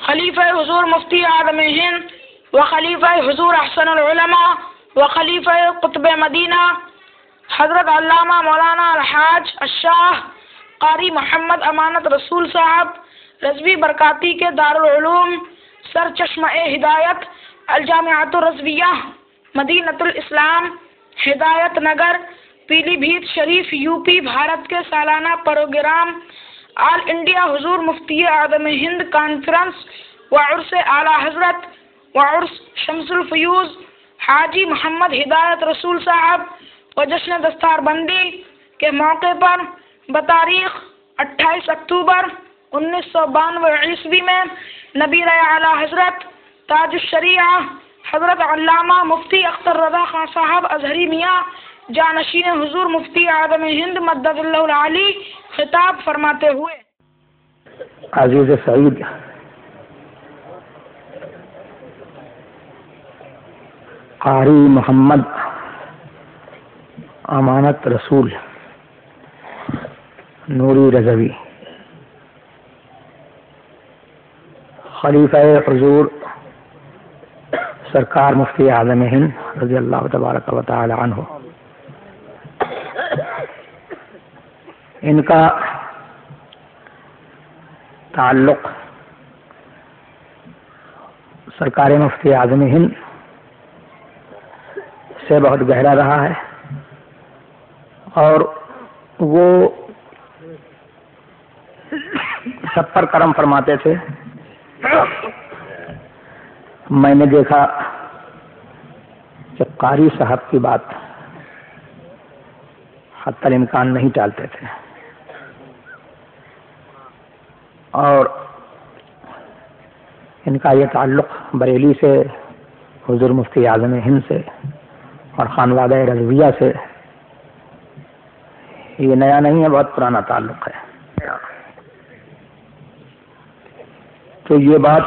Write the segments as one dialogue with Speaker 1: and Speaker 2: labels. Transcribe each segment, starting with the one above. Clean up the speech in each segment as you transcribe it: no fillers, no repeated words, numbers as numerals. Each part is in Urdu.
Speaker 1: خلیفہ حضور مفتی اعظم ہند و خلیفہ حضور احسن العلماء و خلیفہ قطب مدینہ حضرت علامہ مولانا الحاج الشاہ قاری محمد امانت رسول صاحب رضوی برکاتی کے دارالعلوم سر چشمہ ہدایت الجامعۃ الرضویہ مدینۃ الاسلام ہدایت نگر پیلی بھیت شریف یوپی بھارت کے سالانہ پروگرام آل انڈیا حضور مفتی اعظم ہند کانفرنس و عرس اعلی حضرت و عرس شمس الفیوز حاجی محمد ہدایت رسول صاحب و جشن دستار بندی کے موقع پر بتاریخ 28 اکتوبر 1992 عیسوی میں نبی اعلی حضرت تاج الشریعہ حضرت علامہ مفتی اختر رضا خان صاحب ازہری میاں جانشین حضور مفتی اعظم ہند مدد اللہ العالی خطاب فرماتے ہوئے
Speaker 2: عزیز سعید، قاری محمد امانت رسول نوری رضوی خلیفہ حضور سرکار مفتی اعظم ہند رضی اللہ تبارک و تعالی عنہ، ان کا تعلق سرکار مفتی اعظم ہند سے بہت گہرا رہا ہے، اور وہ سب پر کرم فرماتے تھے۔ میں نے دیکھا کہ قاری صاحب کی بات حتی الامکان نہیں ٹالتے تھے، اور ان کا یہ تعلق بریلی سے حضور مفتی اعظم ہند سے اور خانوادہ رضویہ سے یہ نیا نہیں ہے، بہت پرانا تعلق ہے۔ تو یہ بات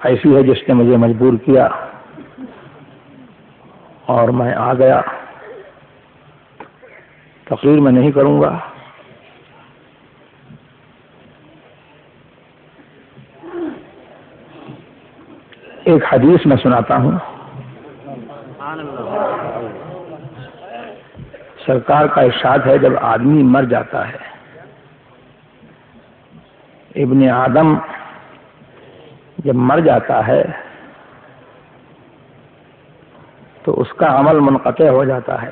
Speaker 2: ایسی ہے جس نے مجھے مجبور کیا اور میں آ گیا۔ تقریر میں نہیں کروں گا، ایک حدیث میں سناتا ہوں۔ سرکار کا ارشاد ہے، جب آدمی مر جاتا ہے، ابن آدم جب مر جاتا ہے تو اس کا عمل منقطع ہو جاتا ہے،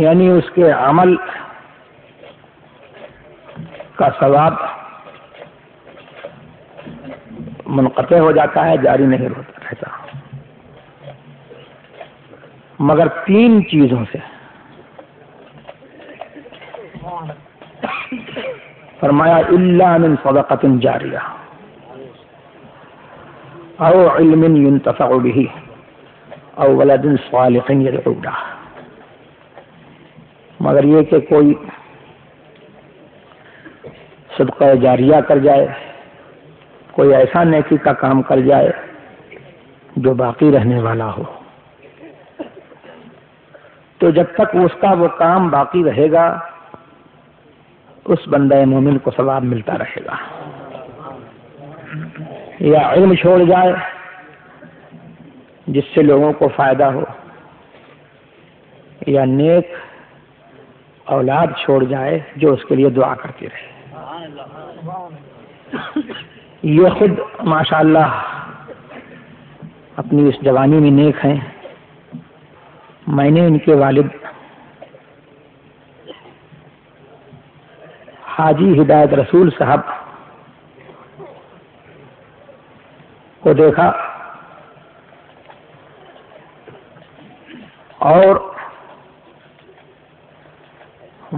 Speaker 2: یعنی اس کے عمل کا ثواب منقطع ہو جاتا ہے، جاری نہیں رہتا، مگر 3 چیزوں سے۔ فرمایا الا من صدقۃ جاریہ او علم ينتفع به او ولد صالح يدعو له، مگر یہ کہ کوئی صدقہ جاریہ کر جائے، کوئی ایسا نیکی کا کام کر جائے جو باقی رہنے والا ہو، تو جب تک اس کا وہ کام باقی رہے گا اس بندہ مومن کو ثواب ملتا رہے گا۔ یا علم چھوڑ جائے جس سے لوگوں کو فائدہ ہو، یا نیک اولاد چھوڑ جائے جو اس کے لیے دعا کرتی رہے۔ یہ خود ماشاءاللہ اپنی اس جوانی میں نیک ہیں۔ میں نے ان کے والد حاجی ہدایت رسول صاحب کو دیکھا، اور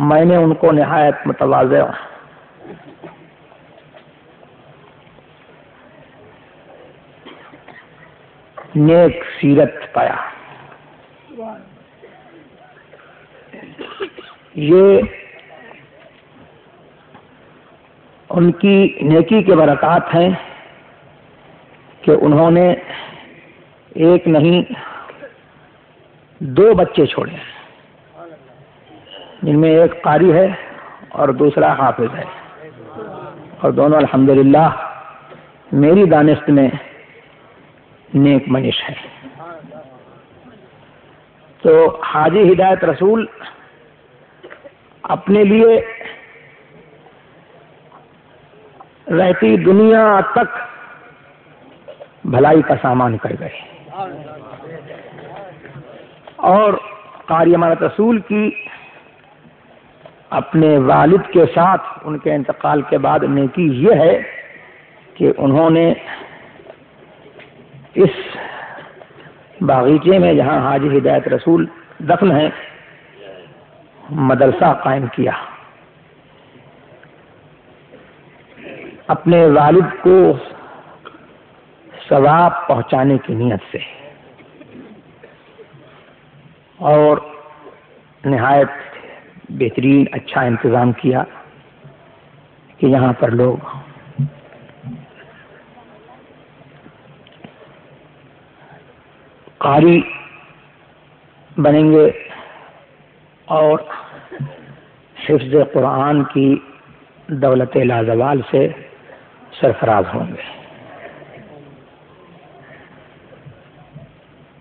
Speaker 2: میں نے ان کو نہایت متواضع نیک سیرت پایا۔ یہ ان کی نیکی کے برکات ہیں کہ انہوں نے ایک نہیں 2 بچے چھوڑے، جن میں ایک قاری ہے اور دوسرا حافظ ہے، اور دونوں الحمدللہ میری دانست میں نیک منش ہے۔ تو حاجی ہدایت رسول اپنے لیے رہتی دنیا تک بھلائی کا سامان کر گئے، اور قاری امانت رسول کی اپنے والد کے ساتھ ان کے انتقال کے بعد نیکی یہ ہے کہ انہوں نے اس باغیچے میں جہاں حاجی ہدایت رسول دفن ہیں مدرسہ قائم کیا، اپنے والد کو ثواب پہنچانے کی نیت سے، اور نہایت بہترین اچھا انتظام کیا کہ یہاں پر لوگ قاری بنیں گے اور حفظ قرآن کی دولت لازوال سے سرفراز ہوں گے۔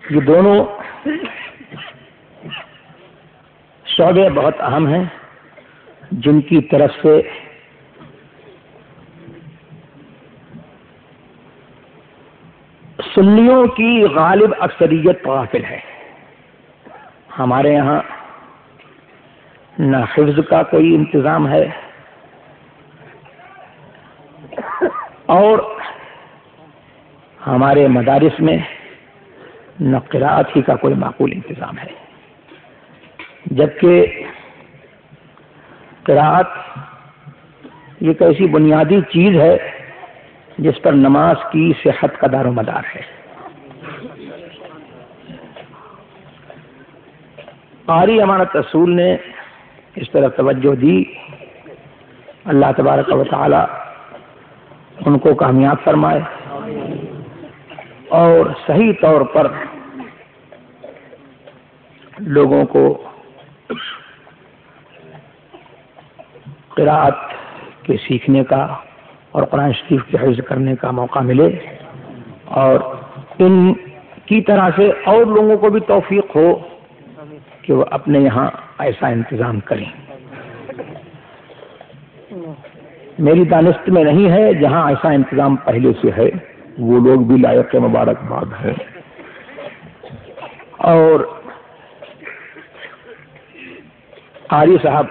Speaker 2: یہ دونوں شعبے بہت اہم ہیں جن کی طرف سے سنیوں کی غالب اکثریت غافل ہے۔ ہمارے یہاں نہ حفظ کا کوئی انتظام ہے اور ہمارے مدارس میں نہ قراءت ہی کا کوئی معقول انتظام ہے، جبکہ قراءت یہ ایک ایسی بنیادی چیز ہے جس پر نماز کی صحت کا دار و مدار ہے۔ قاری امانت رسول نے اس طرح توجہ دی، اللہ تبارک و تعالی ان کو کامیاب فرمائے اور صحیح طور پر لوگوں کو قراءت کے سیکھنے کا اور قرآن شریف کے حفظ کرنے کا موقع ملے، اور ان کی طرح سے اور لوگوں کو بھی توفیق ہو کہ وہ اپنے یہاں ایسا انتظام کریں۔ میری دانست میں نہیں ہے، جہاں ایسا انتظام پہلے سے ہے وہ لوگ بھی لائق مبارکباد ہے، اور قاری صاحب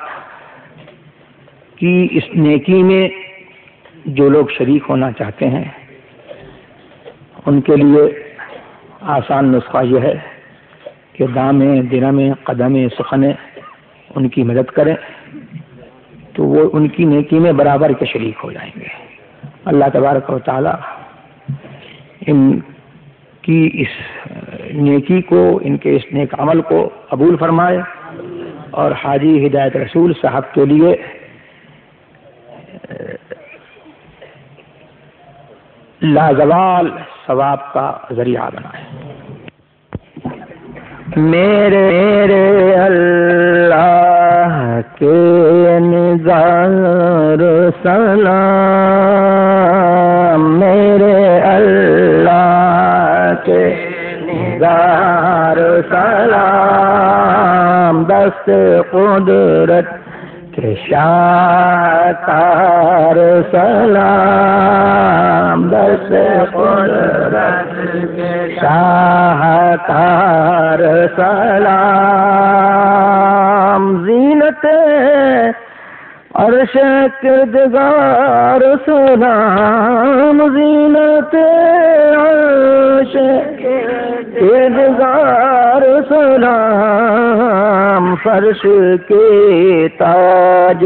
Speaker 2: کی اس نیکی میں جو لوگ شریک ہونا چاہتے ہیں ان کے لیے آسان نسخہ یہ ہے کہ دامیں درمیں قدمیں سخنیں ان کی مدد کریں تو وہ ان کی نیکی میں برابر کے شریک ہو جائیں گے۔ اللہ تبارک و تعالی ان کی اس نیکی کو، ان کے اس نیک عمل کو قبول فرمائے، اور حاجی ہدایت رسول صاحب کے لیے لازوال ثواب کا ذریعہ بنائے۔ میرے اللہ کے نگار سلام، میرے اللہ کے نگار سلام، دست قدرت کے شاکار سلام، دست قدرت کے شاکار سلام، زینت عرش کردگار سلام، زینت عرش کردگار سلام، فرش کے تاج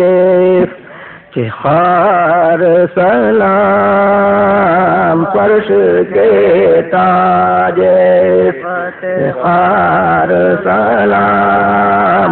Speaker 2: افتخار سلام، فرش کے تاج افتخار سلام،